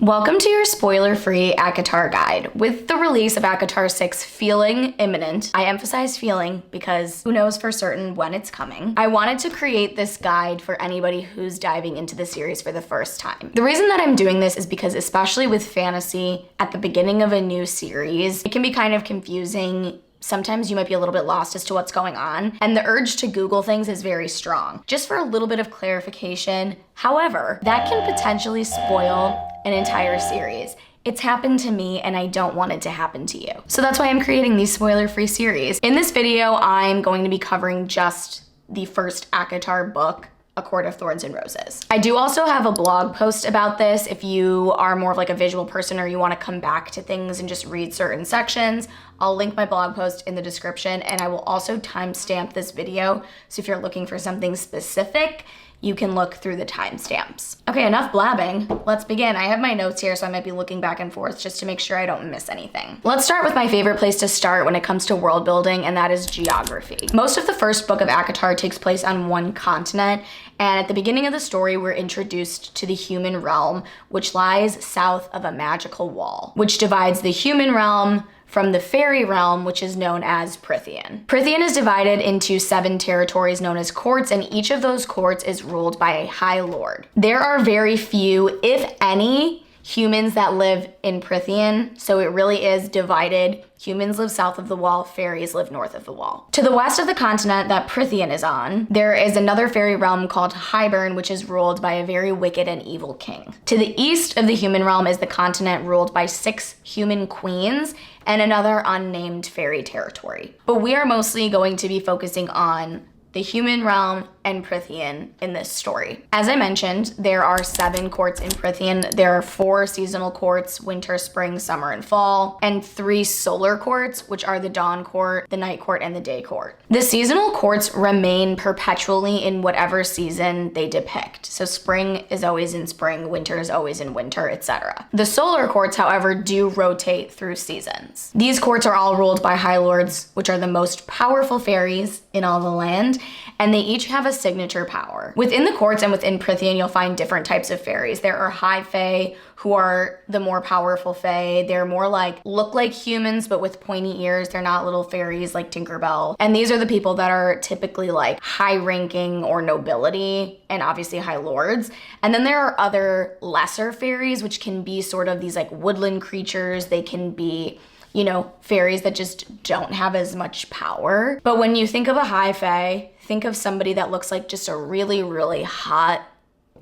Welcome to your spoiler-free ACOTAR guide. With the release of ACOTAR 6 feeling imminent, I emphasize feeling because who knows for certain when it's coming, I wanted to create this guide for anybody who's diving into the series for the first time. The reason that I'm doing this is because, especially with fantasy, at the beginning of a new series, it can be kind of confusing. Sometimes you might be a little bit lost as to what's going on, and the urge to Google things is very strong. Just for a little bit of clarification, however, that can potentially spoil an entire series. It's happened to me and I don't want it to happen to you. So that's why I'm creating these spoiler-free series. In this video, I'm going to be covering just the first ACOTAR book, A Court of Thorns and Roses. I do also have a blog post about this if you are more of like a visual person or you want to come back to things and just read certain sections. I'll link my blog post in the description, and I will also timestamp this video. So if you're looking for something specific, you can look through the timestamps. Okay, enough blabbing. Let's begin. I have my notes here, so I might be looking back and forth just to make sure I don't miss anything. Let's start with my favorite place to start when it comes to world building, and that is geography. Most of the first book of ACOTAR takes place on one continent, and at the beginning of the story, we're introduced to the human realm, which lies south of a magical wall, which divides the human realm from the fairy realm, which is known as Prythian. Prythian is divided into 7 territories known as courts, and each of those courts is ruled by a high lord. There are very few, if any, humans that live in Prythian, so it really is divided. Humans live south of the wall, fairies live north of the wall. To the west of the continent that Prythian is on, there is another fairy realm called Hybern, which is ruled by a very wicked and evil king. To the east of the human realm is the continent ruled by 6 human queens and another unnamed fairy territory. But we are mostly going to be focusing on the human realm and Prythian in this story. As I mentioned, there are 7 courts in Prythian. There are 4 seasonal courts, winter, spring, summer, and fall, and 3 solar courts, which are the dawn court, the night court, and the day court. The seasonal courts remain perpetually in whatever season they depict. So spring is always in spring, winter is always in winter, etc. The solar courts, however, do rotate through seasons. These courts are all ruled by high lords, which are the most powerful fairies in all the land, and they each have a signature power. Within the courts and within Prythian, you'll find different types of fairies. There are high fae, who are the more powerful fae. They're more look like humans, but with pointy ears. They're not little fairies like Tinkerbell. And these are the people that are typically like high ranking or nobility, and obviously high lords. And then there are other lesser fairies, which can be sort of these like woodland creatures. They can be, you know, fairies that just don't have as much power. But when you think of a high fae, think of somebody that looks like just a really, really hot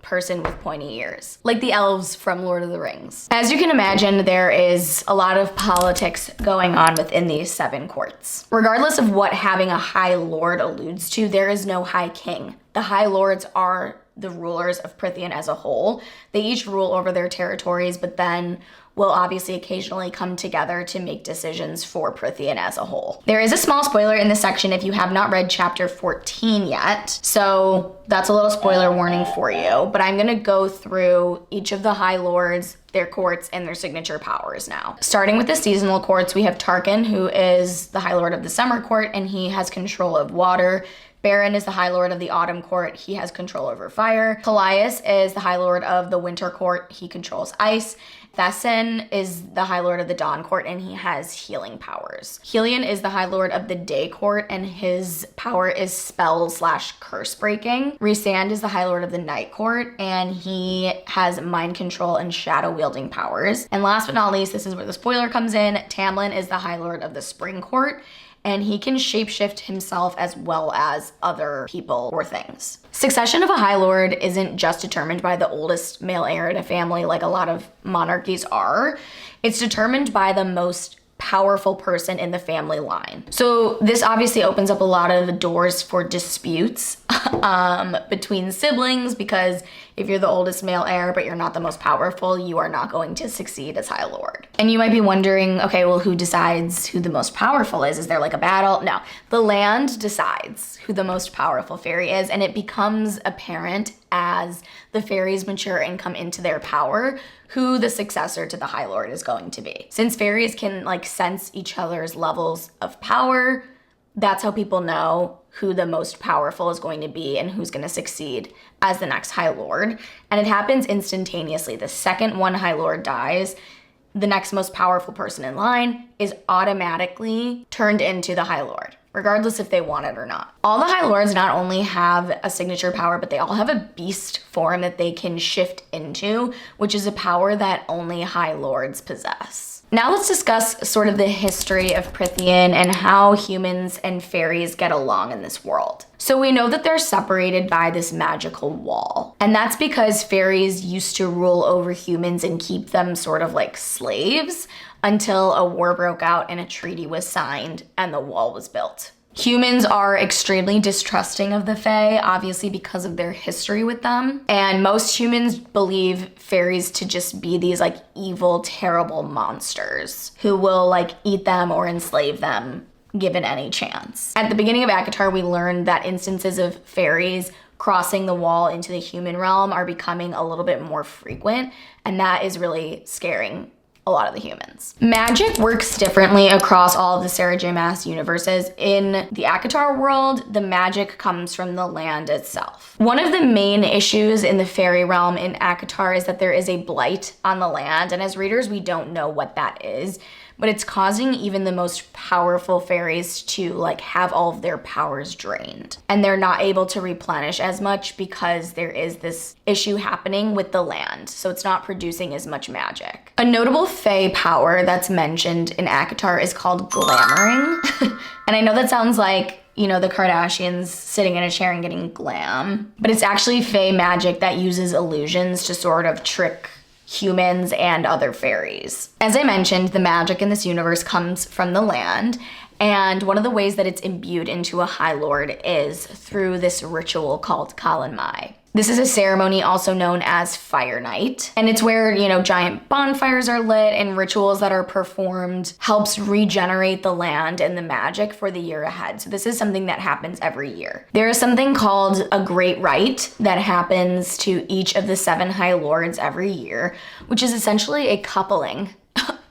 person with pointy ears, like the elves from Lord of the Rings. As you can imagine, there is a lot of politics going on within these 7 courts. Regardless of what having a high lord alludes to, there is no high king. The high lords are the rulers of Prythian as a whole. They each rule over their territories, but then will obviously occasionally come together to make decisions for Prythian as a whole. There is a small spoiler in this section if you have not read chapter 14 yet, so that's a little spoiler warning for you, but I'm gonna go through each of the high lords, their courts, and their signature powers now. Starting with the seasonal courts, we have Tarkin, who is the high lord of the summer court, and he has control of water. Baron is the High Lord of the Autumn Court. He has control over fire. Callias is the High Lord of the Winter Court. He controls ice. Thesson is the High Lord of the Dawn Court, and he has healing powers. Helion is the High Lord of the Day Court, and his power is spell/curse breaking. Rhysand is the High Lord of the Night Court, and he has mind control and shadow wielding powers. And last but not least, this is where the spoiler comes in, Tamlin is the High Lord of the Spring Court, and he can shapeshift himself as well as other people or things. Succession of a high lord isn't just determined by the oldest male heir in a family like a lot of monarchies are. It's determined by the most powerful person in the family line. So this obviously opens up a lot of doors for disputes between siblings, because if you're the oldest male heir but you're not the most powerful, you are not going to succeed as High Lord. And you might be wondering, okay, well, who decides who the most powerful is? Is there like a battle? No, the land decides who the most powerful fairy is, and it becomes apparent as the fairies mature and come into their power who the successor to the High Lord is going to be. Since fairies can like sense each other's levels of power, that's how people know who the most powerful is going to be and who's going to succeed as the next High Lord. And it happens instantaneously. The second one High Lord dies, the next most powerful person in line is automatically turned into the High Lord, regardless if they want it or not. All the High Lords not only have a signature power, but they all have a beast form that they can shift into, which is a power that only High Lords possess. Now let's discuss sort of the history of Prythian and how humans and fairies get along in this world. So we know that they're separated by this magical wall. And that's because fairies used to rule over humans and keep them sort of like slaves until a war broke out and a treaty was signed and the wall was built. Humans are extremely distrusting of the Fae, obviously because of their history with them. And most humans believe fairies to just be these like evil, terrible monsters who will like eat them or enslave them given any chance. At the beginning of ACOTAR, we learned that instances of fairies crossing the wall into the human realm are becoming a little bit more frequent, and that is really scaring a lot of the humans. Magic works differently across all of the Sarah J. Maas universes. In the ACOTAR world, the magic comes from the land itself. One of the main issues in the fairy realm in ACOTAR is that there is a blight on the land, and as readers, we don't know what that is, but it's causing even the most powerful fairies to like have all of their powers drained. And they're not able to replenish as much because there is this issue happening with the land. So it's not producing as much magic. A notable fae power that's mentioned in ACOTAR is called glamoring. And I know that sounds like, you know, the Kardashians sitting in a chair and getting glam, but it's actually fae magic that uses illusions to sort of trick humans and other fairies. As I mentioned, the magic in this universe comes from the land, and one of the ways that it's imbued into a High Lord is through this ritual called Calanmai. This is a ceremony also known as Fire Night, and it's where, you know, giant bonfires are lit and rituals that are performed helps regenerate the land and the magic for the year ahead. So this is something that happens every year. There is something called a Great Rite that happens to each of the 7 High Lords every year, which is essentially a coupling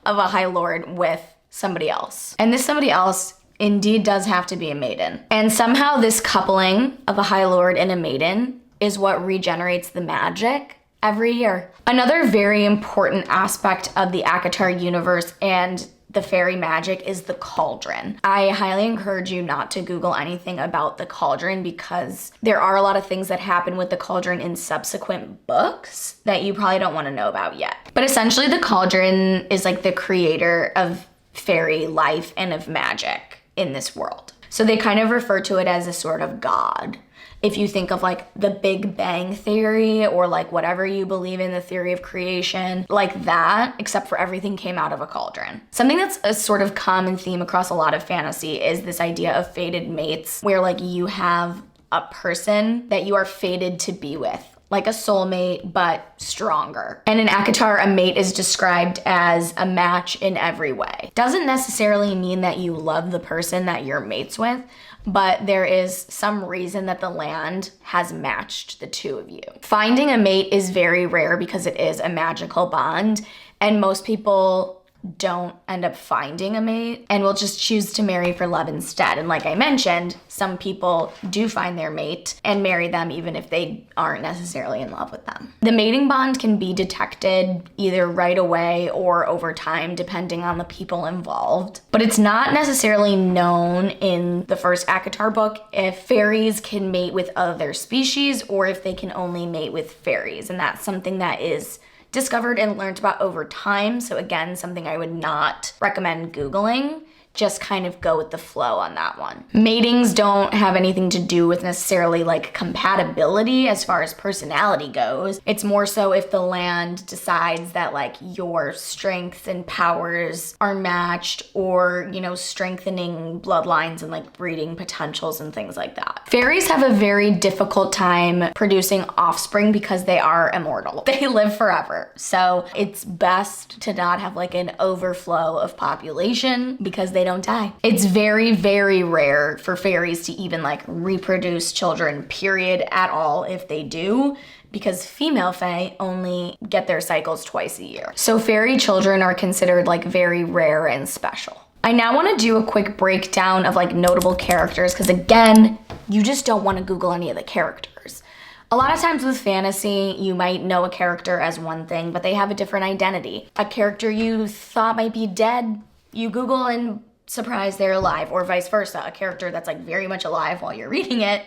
of a High Lord with somebody else. And this somebody else indeed does have to be a maiden. And somehow this coupling of a High Lord and a maiden is what regenerates the magic every year. Another very important aspect of the ACOTAR universe and the fairy magic is the Cauldron. I highly encourage you not to Google anything about the Cauldron because there are a lot of things that happen with the Cauldron in subsequent books that you probably don't want to know about yet. But essentially the Cauldron is like the creator of fairy life and of magic in this world. So they kind of refer to it as a sort of god. If you think of like the Big Bang Theory or like whatever you believe in, the theory of creation, like that, except for everything came out of a cauldron. Something that's a sort of common theme across a lot of fantasy is this idea of fated mates, where like you have a person that you are fated to be with, like a soulmate, but stronger. And in ACOTAR, a mate is described as a match in every way. Doesn't necessarily mean that you love the person that you're mates with, but there is some reason that the land has matched the two of you. Finding a mate is very rare because it is a magical bond, and most people don't end up finding a mate and will just choose to marry for love instead. And like I mentioned, some people do find their mate and marry them even if they aren't necessarily in love with them. The mating bond can be detected either right away or over time depending on the people involved. But it's not necessarily known in the first ACOTAR book if fairies can mate with other species or if they can only mate with fairies. And that's something that is discovered and learned about over time. So again, something I would not recommend Googling. Just kind of go with the flow on that one. Matings don't have anything to do with necessarily like compatibility as far as personality goes. It's more so if the land decides that like your strengths and powers are matched or, you know, strengthening bloodlines and like breeding potentials and things like that. Fairies have a very difficult time producing offspring because they are immortal. They live forever. So it's best to not have like an overflow of population because they don't die. It's very, very rare for fairies to even like reproduce children, period, at all if they do, because female fae only get their cycles twice a year. So fairy children are considered like very rare and special. I now want to do a quick breakdown of like notable characters because again, you just don't want to Google any of the characters. A lot of times with fantasy, you might know a character as one thing, but they have a different identity. A character you thought might be dead, you Google and surprise, they're alive, or vice versa. A character that's like very much alive while you're reading it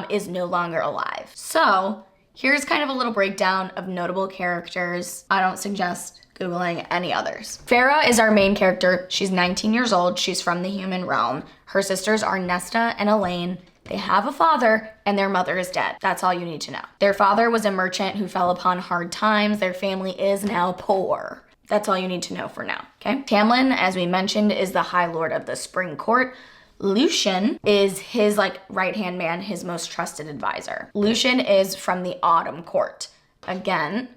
is no longer alive. So here's kind of a little breakdown of notable characters. I don't suggest Googling any others. Farah is our main character. She's 19 years old. She's from the human realm. Her sisters are Nesta and Elaine. They have a father and their mother is dead. That's all you need to know. Their father was a merchant who fell upon hard times. Their family is now poor. That's all you need to know for now, okay? Tamlin, as we mentioned, is the High Lord of the Spring Court. Lucian is his right-hand man, his most trusted advisor. Lucian is from the Autumn Court. Again,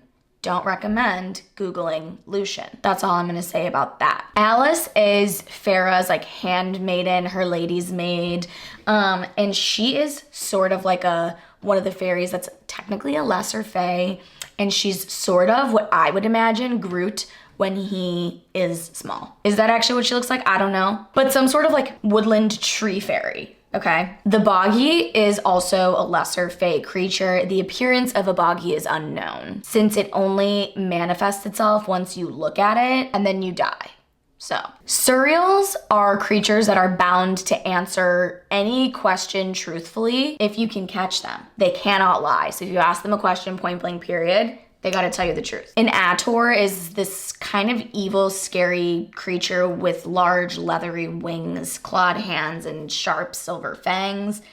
don't recommend Googling Lucian. That's all I'm gonna say about that. Alice is Farah's handmaiden, her lady's maid, and she is sort of like one of the fairies that's technically a lesser fae, and she's sort of what I would imagine Groot when he is small. Is that actually what she looks like? I don't know. But some sort of woodland tree fairy, okay? The Boggy is also a lesser fae creature. The appearance of a Boggy is unknown, since it only manifests itself once you look at it and then you die. So, Suriels are creatures that are bound to answer any question truthfully if you can catch them. They cannot lie. So if you ask them a question point blank period, they gotta tell you the truth. An ACOTAR is this kind of evil, scary creature with large leathery wings, clawed hands, and sharp silver fangs.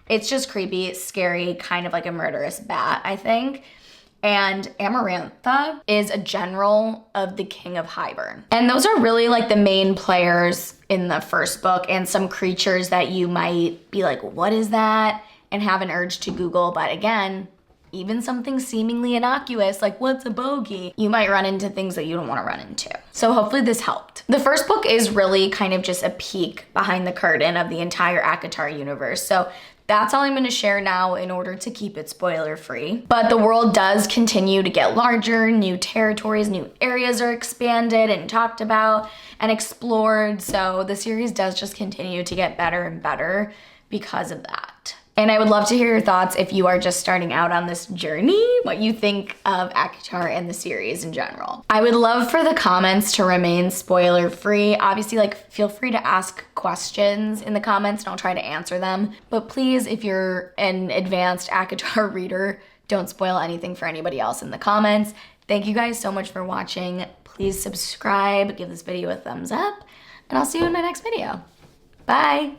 It's just creepy, it's scary, kind of like a murderous bat, I think. And Amarantha is a general of the King of Hybern. And those are really the main players in the first book, and some creatures that you might be like, what is that? And have an urge to Google, but again, even something seemingly innocuous, like what's a bogey, you might run into things that you don't want to run into. So hopefully this helped. The first book is really kind of just a peek behind the curtain of the entire ACOTAR universe. So that's all I'm going to share now in order to keep it spoiler free. But the world does continue to get larger, new territories, new areas are expanded and talked about and explored. So the series does just continue to get better and better because of that. And I would love to hear your thoughts if you are just starting out on this journey, what you think of ACOTAR and the series in general. I would love for the comments to remain spoiler free. Obviously, feel free to ask questions in the comments and I'll try to answer them. But please, if you're an advanced ACOTAR reader, don't spoil anything for anybody else in the comments. Thank you guys so much for watching. Please subscribe, give this video a thumbs up, and I'll see you in my next video. Bye.